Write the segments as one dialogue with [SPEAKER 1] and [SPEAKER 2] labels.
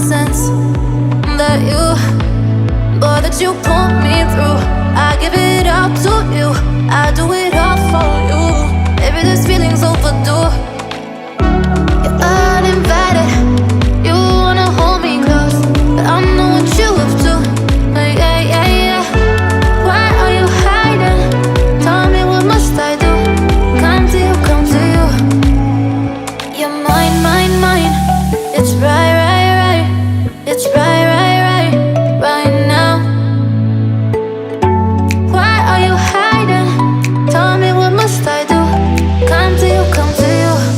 [SPEAKER 1] nonsense that you put me through. I give it up to you, I do it all for you. Maybe this feeling's overdue. You're uninvited, you wanna hold me close, but I know what you up to. Yeah, yeah, yeah. Why are you hiding? Tell me, what must I do? Come to you, come to you. You're mine, mine, mine. It's right, right, right. It's right, right, right, right now. Why are you hiding? Tell me, what must I do? Come to you, come to you.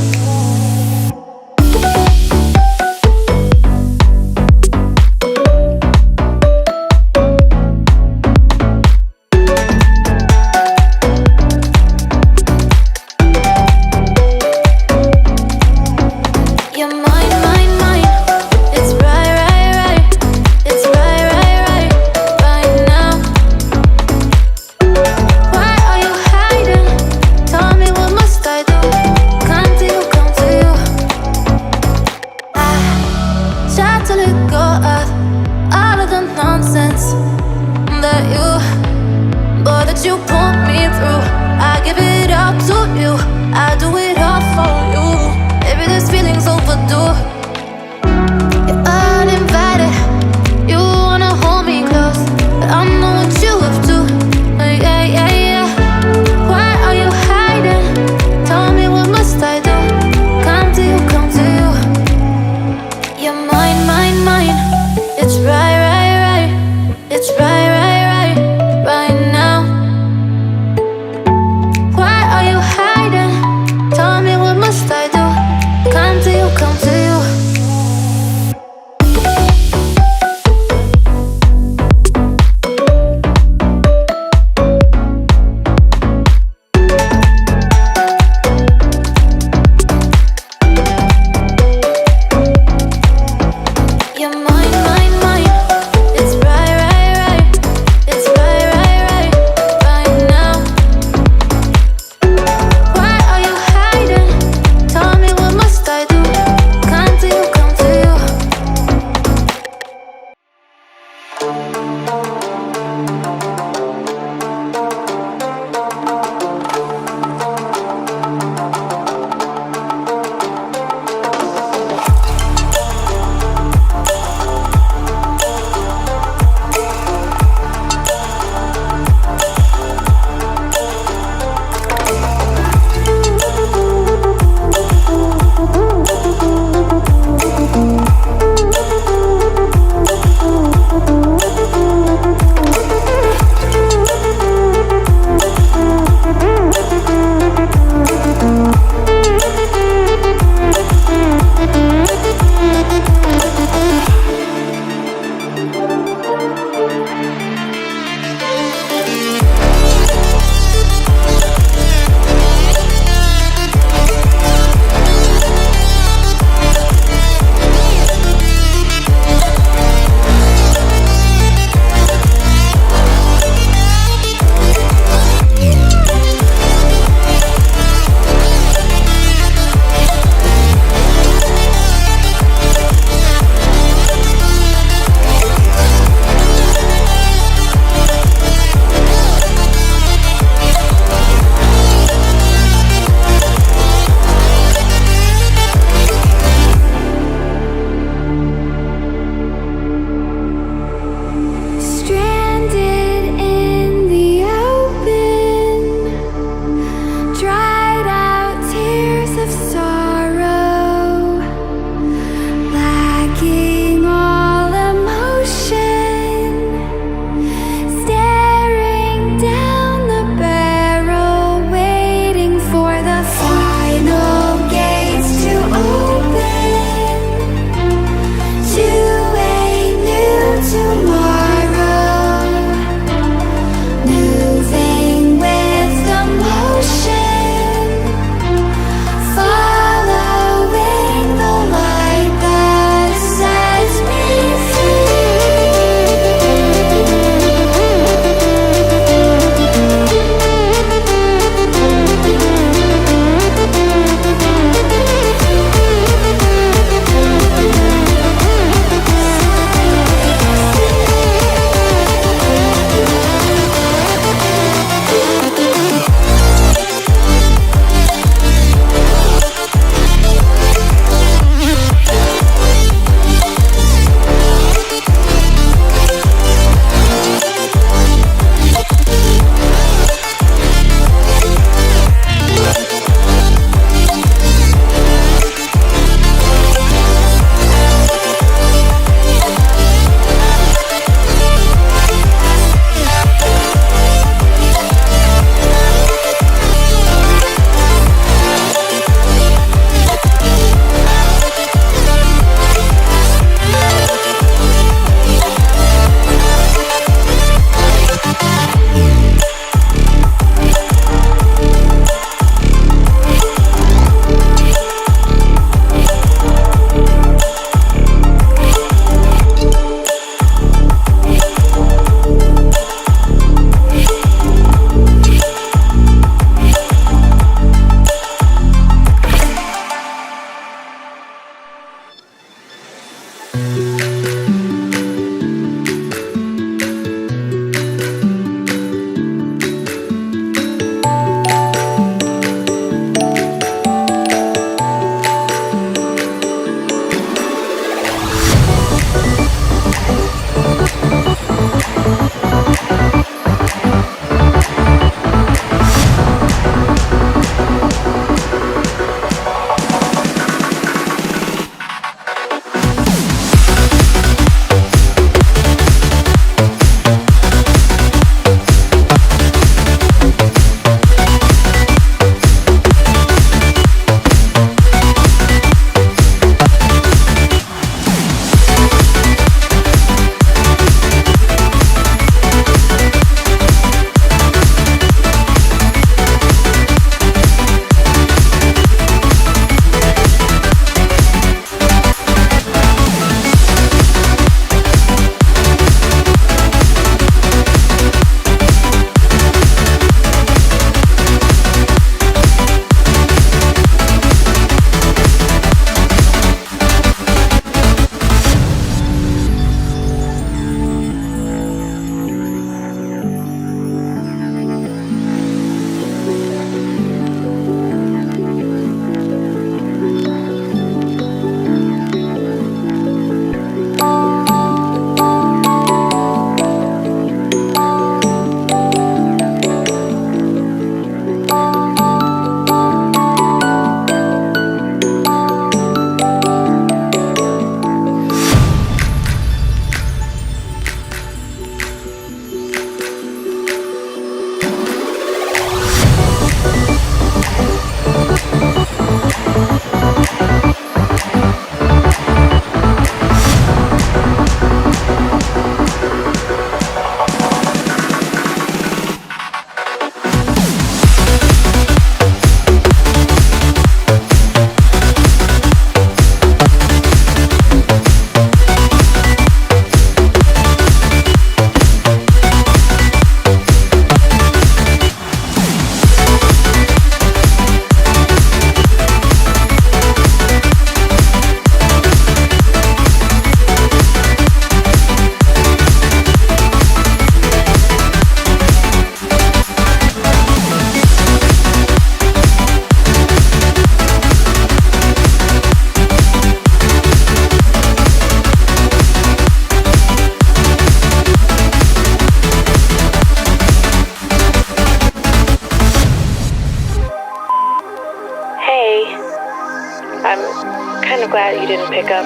[SPEAKER 2] glad you didn't pick up.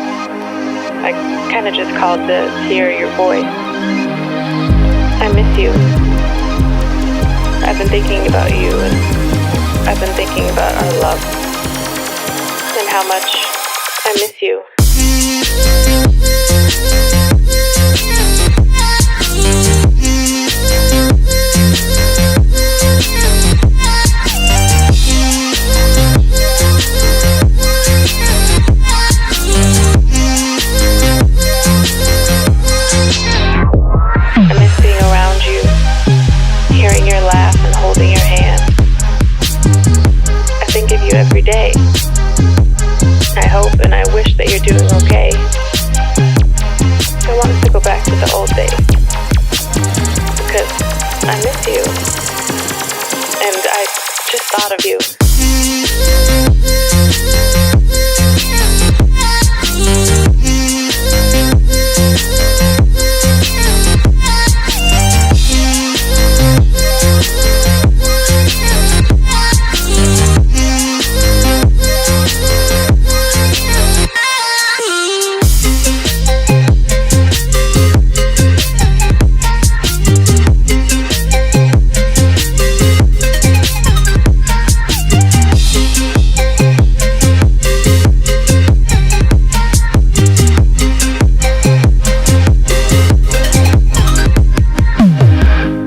[SPEAKER 2] I kind of just called to hear your voice. I miss you. I've been thinking about you, and I've been thinking about our love and how much I miss you. I miss being around you, hearing your laugh and holding your hand. I think of you every day. I hope and I wish that you're doing okay. I want us to go back to the old days, because I miss you, and I just thought of you.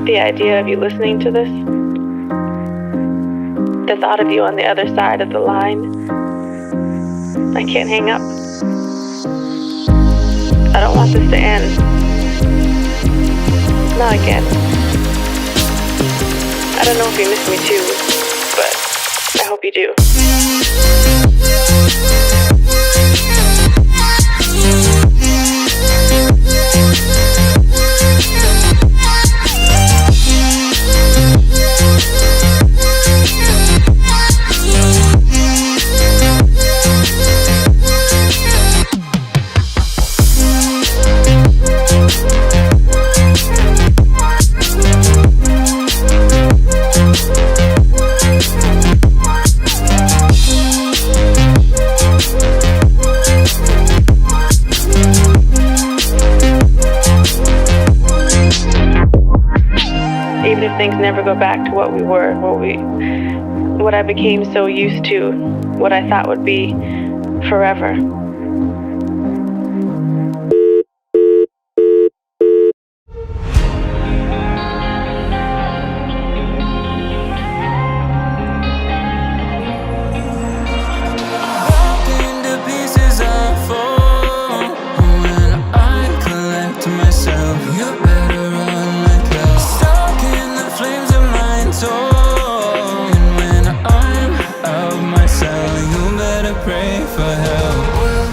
[SPEAKER 2] The idea of you listening to this, the thought of you on the other side of the line, I can't hang up. I don't want this to end. Not again. I don't know if you miss me too, but I hope you do. Even if things never go back to what we were, what I became so used to, what I thought would be forever.
[SPEAKER 3] Into pieces I fall when I collect myself. You better run like hell. Stuck in the flames of my soul, and when I'm out of my cell, you better pray for help.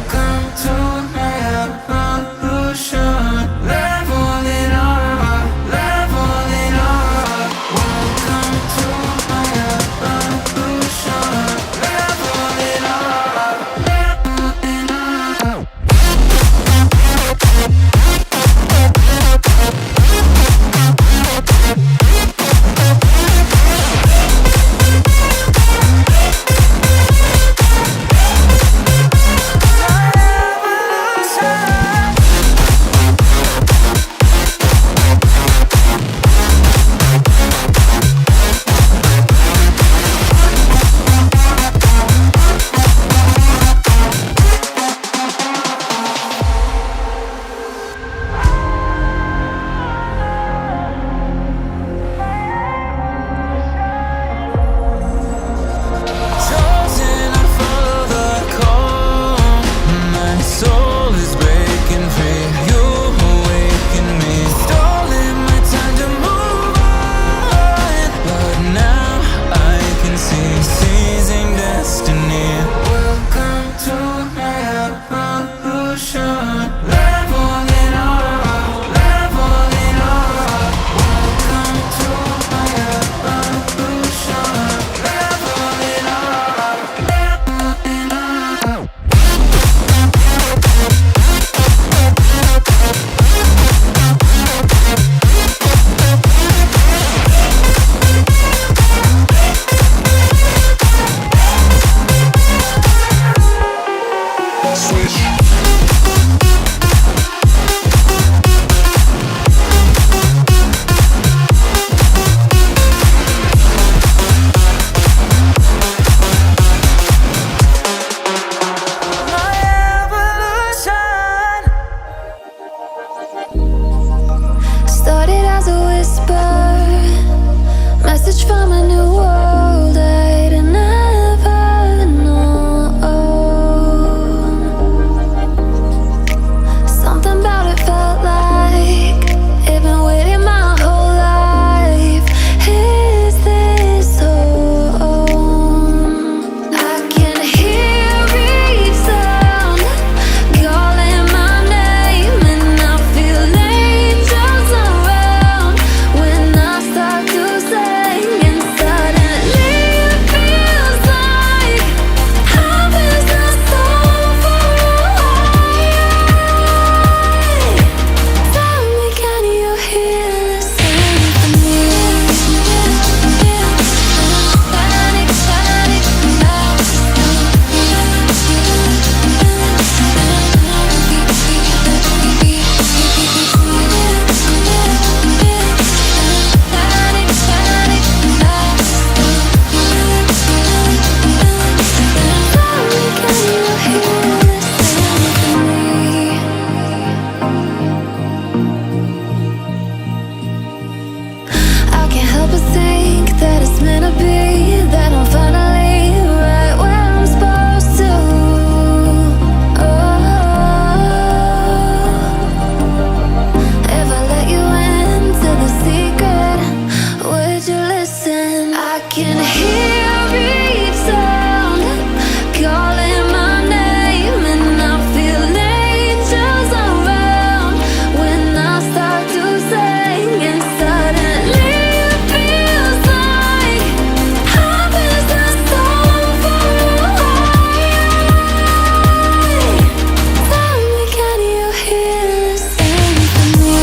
[SPEAKER 1] can't help but think that it's meant to be, that I'm finally right where I'm supposed to. If I let you into the secret, would you listen? I can hear each sound calling my name, and I feel angels around when I start to sing, and suddenly it feels like heaven's not so far away. Tell me, can you hear the symphony?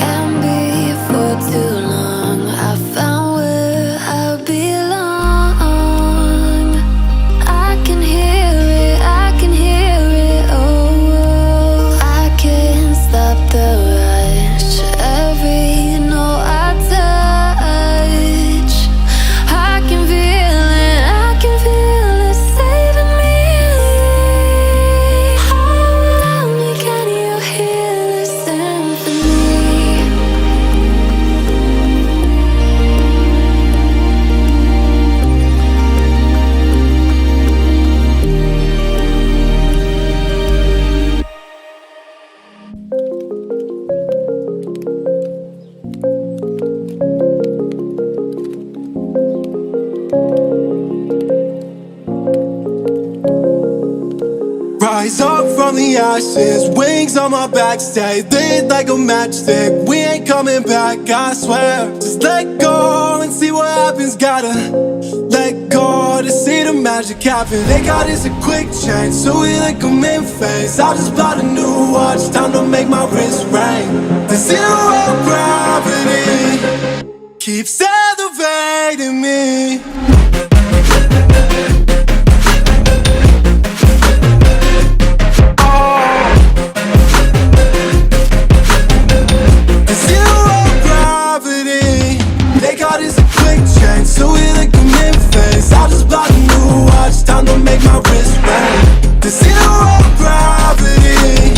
[SPEAKER 1] And before too long, I found where I belong. I can hear it, I can hear it, oh. I can't stop the rush, every note I touch. I can feel it saving me. Tell me, can you hear the symphony?
[SPEAKER 4] Rise up from the ashes, wings on my back, stay lit like a matchstick. We ain't coming back, I swear. Just let go and see what happens. Gotta let go to see the magic happen. They got us a quick change, so we like them in phase. I just bought a new watch, time to make my wrist ring. The zero gravity keeps elevating me. So we like them in phase. I just bought a new watch, time to make my wrist ring. The zero gravity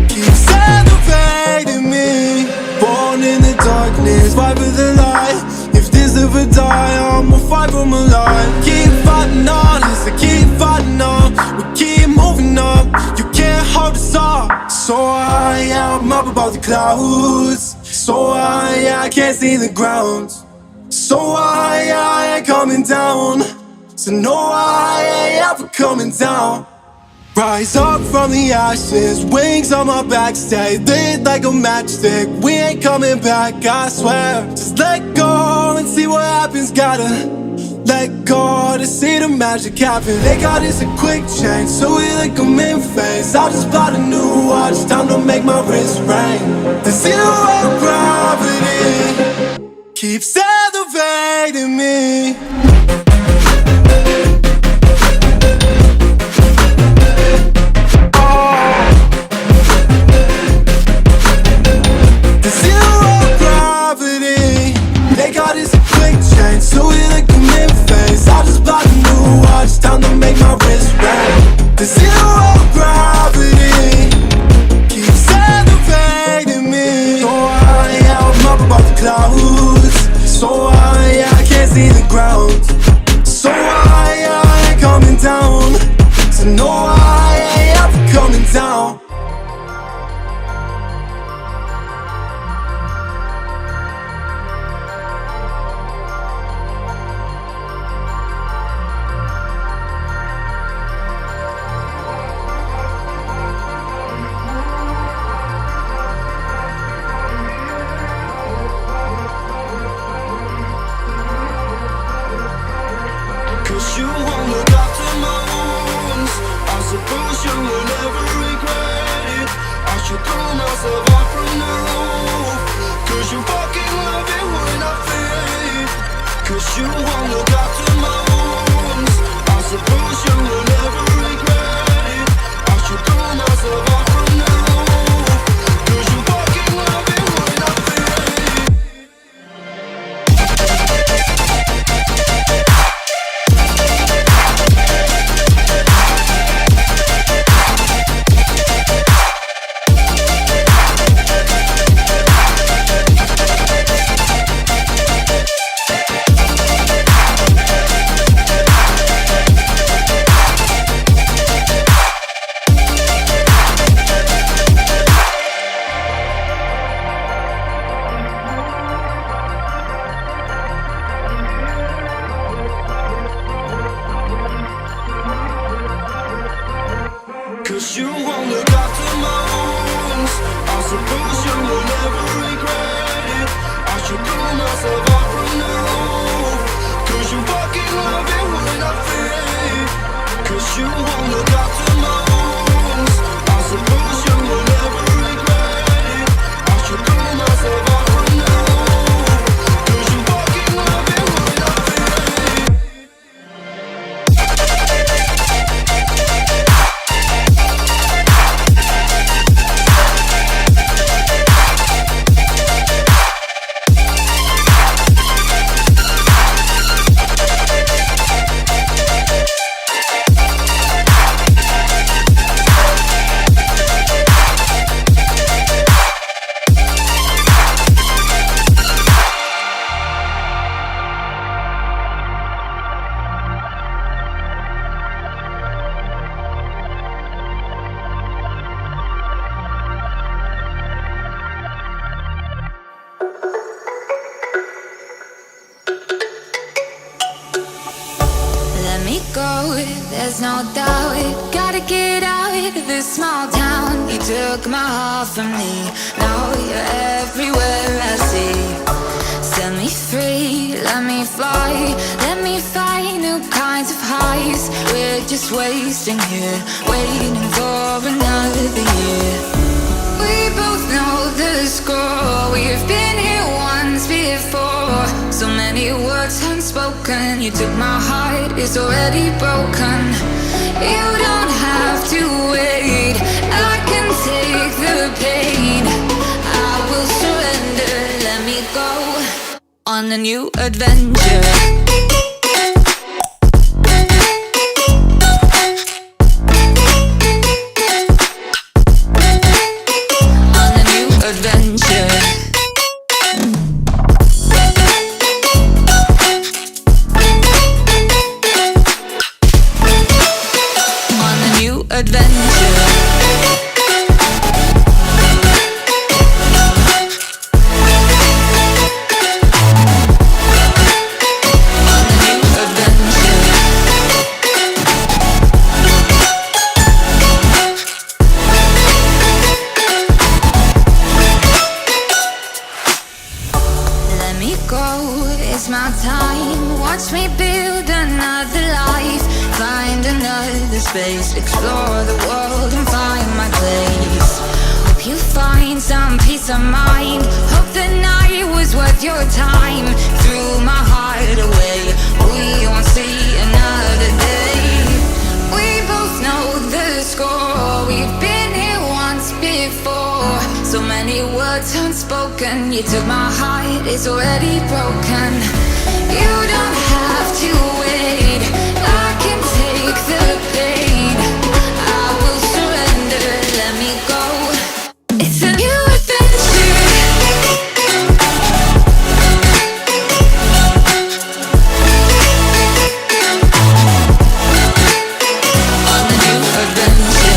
[SPEAKER 4] keeps elevating me. Born in the darkness, fight for the light. If this ever die, I'ma fight for my life. Keep fighting on, yes, I keep fighting on. We keep moving up, you can't hold us up. So high, I'm up above the clouds. So high, I can't see the ground. So I ain't coming down. So no, I ain't ever coming down. Rise up from the ashes, wings on my back, stay lit like a matchstick. We ain't coming back, I swear. Just let go and see what happens. Gotta let go to see the magic happen. They got us a quick change, so we like them in phase. I just bought a new watch, time to make my wrist ring. The zero gravity keeps elevating me. The zero gravity, they got us a quick change, so we like them in phase. I just bought a new watch, time to make my wrist ring. The zero gravity keeps elevating me. So high, I'm up above the clouds. So high, I can't see the ground. So high, I ain't coming down. So no, I ain't ever coming down.
[SPEAKER 3] You won't look after my wounds. I suppose you will never regret it. I should throw myself out from the roof, 'cause you fucking love it when I feel it. 'Cause you won't look after my wounds. I suppose you will never regret
[SPEAKER 4] 'cause you won't look after my wounds. I suppose you will never regret it. I should pull myself out from the roof, 'cause you fucking love it when I feel. 'Cause you won't look after my wounds. I suppose you will never regret it. I should pull myself out from the roof, 'cause you fucking love it when I feel.
[SPEAKER 1] Let me go, there's no doubt. Gotta get out of this small town. You took my heart from me, now you're everywhere I see. Set me free, let me fly. Let me find new kinds of highs. We're just wasting here, waiting for another year. We both know the score. We've been here once before. So many words unspoken. You took my heart, it's already broken. You don't have to wait, I can take the pain. I will surrender, let me go on a new adventure. It's my time, watch me build another life. Find another space, explore the world and find my place. Hope you find some peace of mind. Hope the night was worth your time. Threw my heart away, we won't see another day. We both know the score, we've been here once before. So many words unspoken. You took my heart, it's already broken. You don't have to wait, I can take the pain. I will surrender, let me go. It's a new adventure. On a new adventure.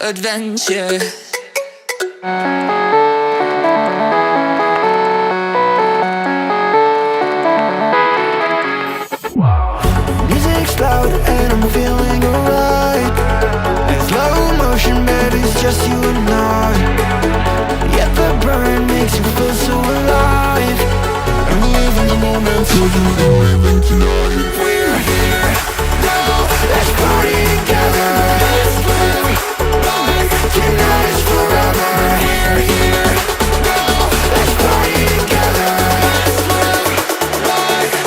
[SPEAKER 1] Adventure.
[SPEAKER 4] Music's loud and I'm feeling alright. In slow motion, baby, it's just you and I. Yet the burn makes you feel so alive. I'm living the moment so you can live it tonight. We're here now, let's party together. Let's live life, tonight is forever. We're here now, let's party together. Let's live life.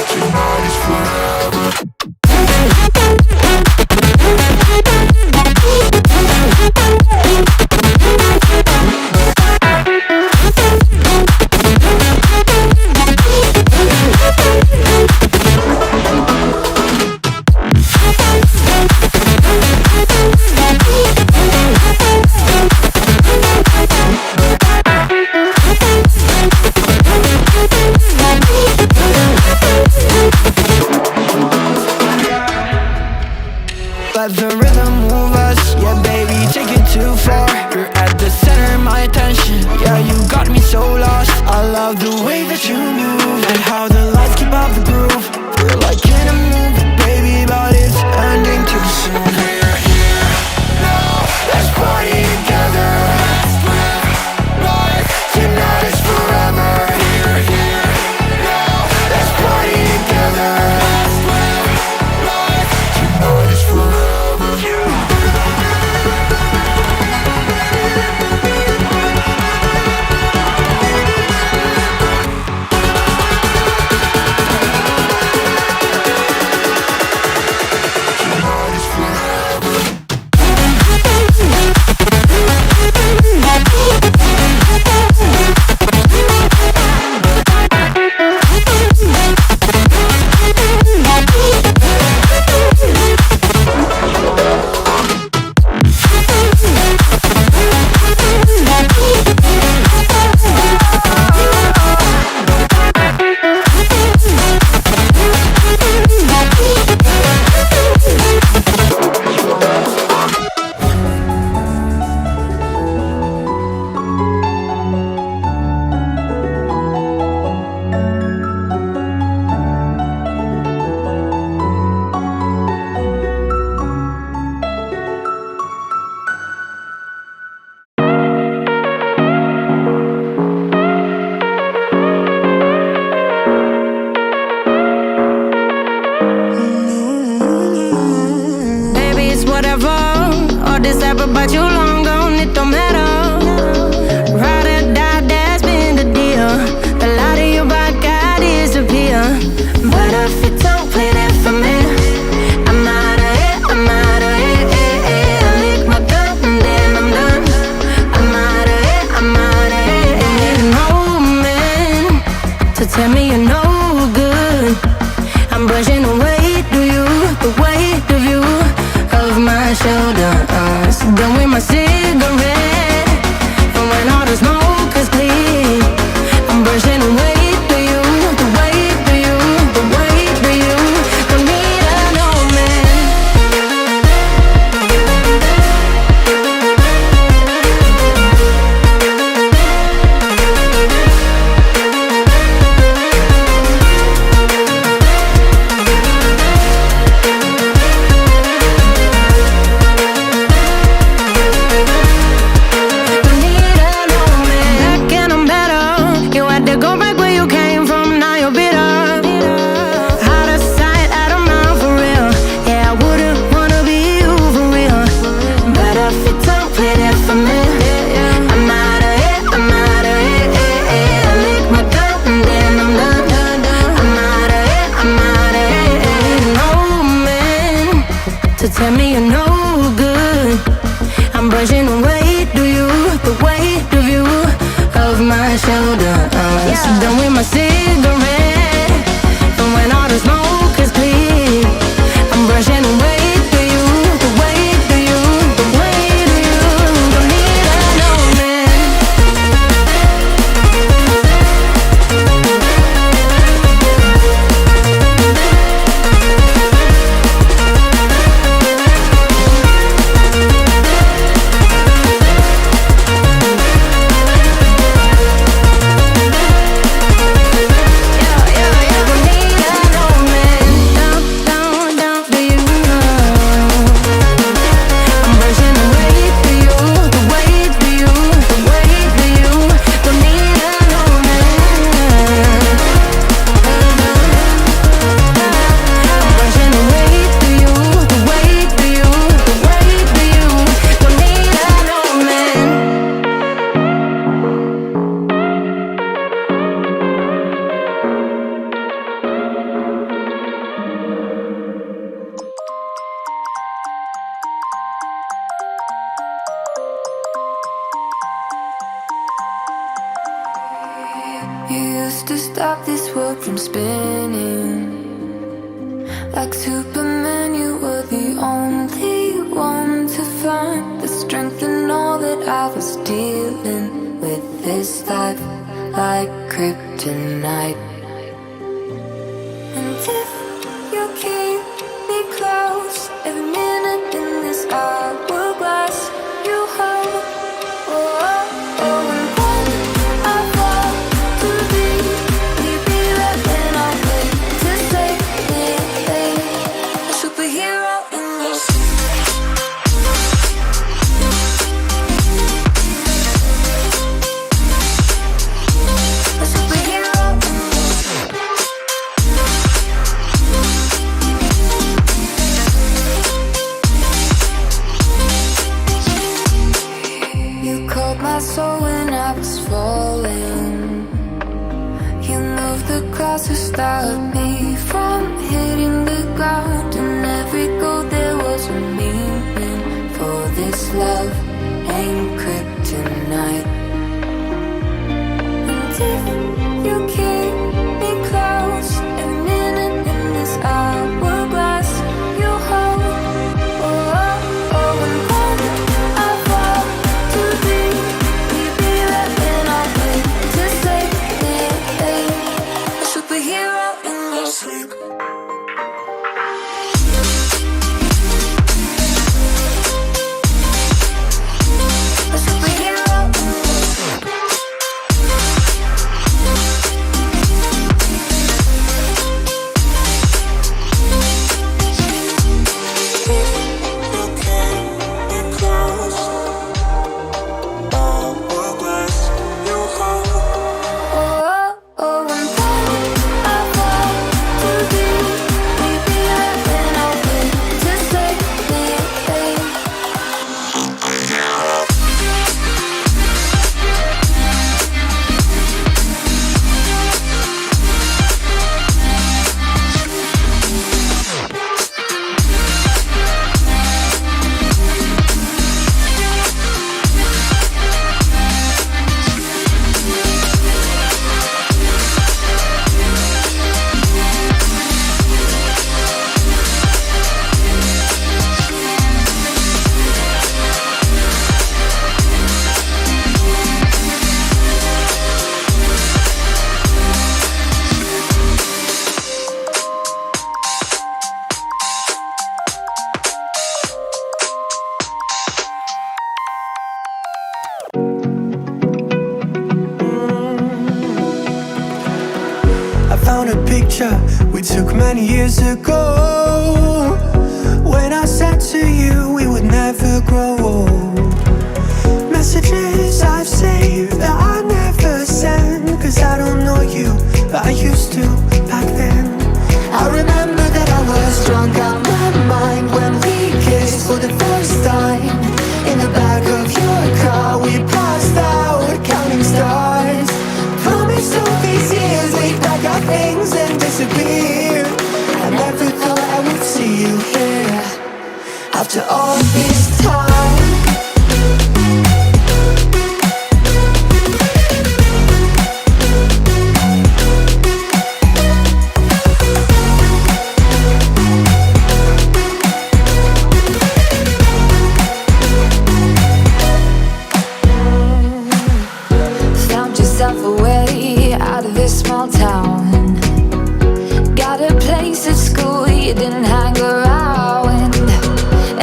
[SPEAKER 1] tell me you're no good. I'm brushing the weight of you, the weight of you, of my shoulders. Done with my cigarette, and when all the smoke is clear, I'm brushing the weight of you, the weight of you, the weight of you. Don't need an old man. Tell me you're no good. I'm brushing the weight of you, the weight of you, of my shoulders. Done with my cigarette, and when all the smoke is clear, I'm brushing the weight of you, the weight of you, the weight of you. Don't need an old man.
[SPEAKER 5] You used to stop this world from spinning. Like Superman, you were the only one to find the strength in all that I was dealing with. This life like kryptonite. And if you keep me close, every minute in this hourglass you hold. Oh, oh, oh, and when I fall to be, you be right when I wait to save me, a superhero in your sleep. A superhero in your sleep. You called my soul when I was falling. You moved the clouds to stop me from hitting the ground. And every goal there was a meaning. For this love ain't kryptonite. And if you keep me close, every minute in this hourglass you hold. Oh, oh, oh, and when I fall to be, you be right when I wait to save me, a superhero in your sleep.
[SPEAKER 4] on a picture we took many years ago, when I said to you we would never grow old. Messages I've saved that I never send, 'cause I don't know you, but I used to back then. I remember that I was drunk out my mind when we kissed for the first time. In the back of your car we passed out counting stars. Promised all these years we'd pack our things and disappear. I never thought I would see you here after all this time.
[SPEAKER 5] Away out of this small town, got a place at school you didn't hang around.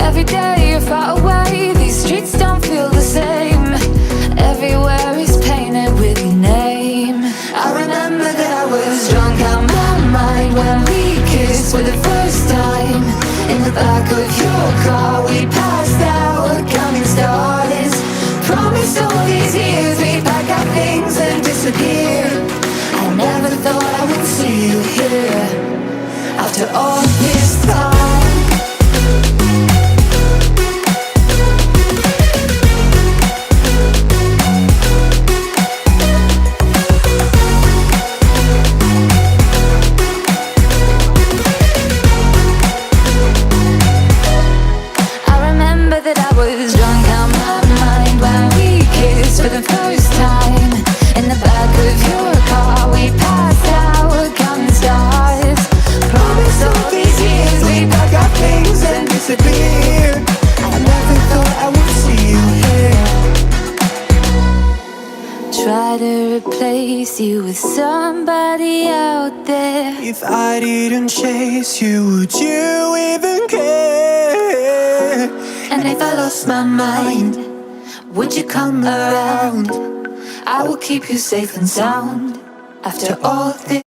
[SPEAKER 5] Every day you're far away, these streets don't feel the same. Everywhere is painted with your name. I remember that I was drunk out my mind when we kissed for the first time. In the back of your car we passed out counting stars. Promised all these years we'd pack our things and disappear. I never thought I would see you here after all this time. I remember that I was drunk out my mind when we kissed for the first time. In the back of your car we passed out counting stars. Promised all these years we'd pack our things and disappear.
[SPEAKER 4] I never thought I would see you here.
[SPEAKER 5] Try to replace you with somebody out there.
[SPEAKER 4] If I didn't chase you, would you even care?
[SPEAKER 5] And if I lost my mind, would you come around? I will keep you safe and sound after all this.